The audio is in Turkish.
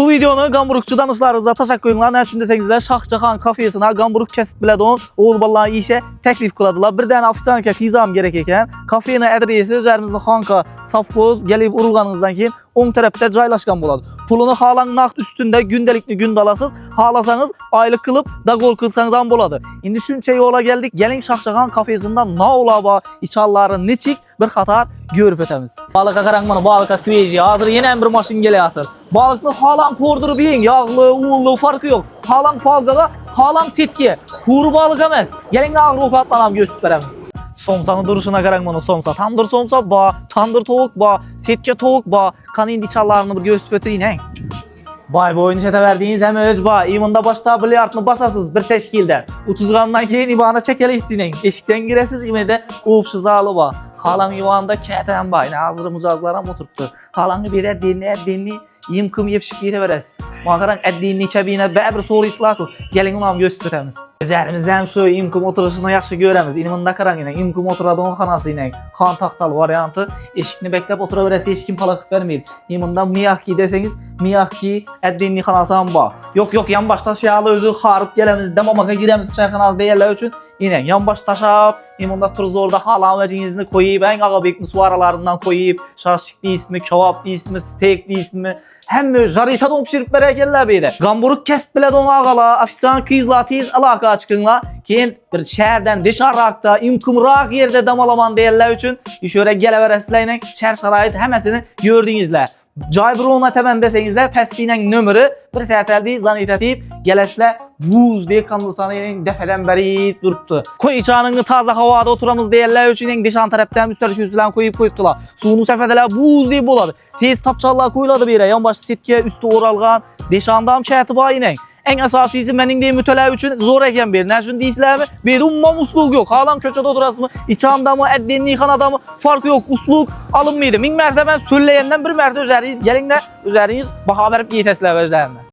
Bu videonu Gamburukçu danışlarınıza teşekkür ederim. Ne için deseniz Şahçaxan kafesine Gamburuk kesip biledon oğul vallahi işe teklif kıladılar. Bir tane ofisanka hizam gerek eken. Kafenin adresi üzerimizde Xanka Safkoz gelip urulganınızdan keyin on tarafta joylaşkan boladı. Pulunu halan naqd üstünde gündelikli gün dalasız, halasanız aylık kılıp dagol kılsanız ham boladı. Indi şuncha yola geldik. Gelin Şahçaxan kafesinden ne olaba, içalları neçik bir qatar görüp etemiz. Balığa qarang mana, balığa sveji. Hazır yine bir maşin gelayotir. Balıkni halan ko'rdirib yeng, yağlı, uğullu farkı yok. Halan falgaga, halan setki. Kuru balık emas. Gelin ağır ovqatlarni ham gösterib beramiz. Somsani duruşuna qarang mana, somsa. Tandır somsa ba, tandır tovuq ba, setki tovuq ba. Qani indi içallarini bir gösterib o'tiring. Bay boyunu çete verdiğiniz hem öz ba. İmanda başta bilyardını basasız bir teşkilde. 30 gramdan keyin ibana çekeli istinin. Eşikten giresiz imede ufşuz alı ba. Halan ivanda keten ba. Hazır muzazlara oturttu. Halanı bir dinli. İmkım yepşip yere veresiz. Makaran eddini kabine bir soru islakı. Gelin onam gösteremiz. Üzerimizde hem şu imkım oturuşunu yaxşı göremiz. İniminde karan yine imkım oturadığın kanası yine. Kan taktalı varyantı. Eşikini beklep oturabilirse hiç kim palakıt vermeyir. İminde miyahki deseniz miyahki eddini kanası ham ba. Yok yan başta şialı özü xarıp gelemiz. Demamaka giremiz çay kanalı değerler için. Yine yan baş taşap, imunda turuz orada halan vecinizni koyup, en ağabeyik musvaralarından koyup, şaşık ismi, kebap ismi, steak ismi, hem jarita don pişirip berekeller beyde. Gamburuk kesip bile don ağala, afisan kızla tez alaka çıkınla, keyin bir şehirden dışarırakta, imkımrak yerde damalaman değerler için, şöyle geleveresleyle, şehir şarayet hemesini gördüğünüzler. Caybirona temen desenizler pestinin nömrü bir seyateldi zannet edip gelesle buz diye kanlısanın defeden beri duruptu. Koy içanını taze havada oturamız değerler için dışan taraftan üstler yüzülen koyup koyuptular. Suyunu sefedeler buz diye boladı. Tez tapçallar koyuladı bir yere. Yan başı sitkiye üstü oralgan. Dışandan şerti bayinen. En asasisi menin de mütela için zor eken bir. Ne için değilsizler mi? Bir umma usluk yok. Halam köçede oturası mı? İçanda mı? Eddenliği kanada mı? Farkı yok. Usluk alınmıydı. Min merteben söyleyenden bir merte üzeriniz. Gelin de üzeriniz baha verip iyi teslim vereceğim.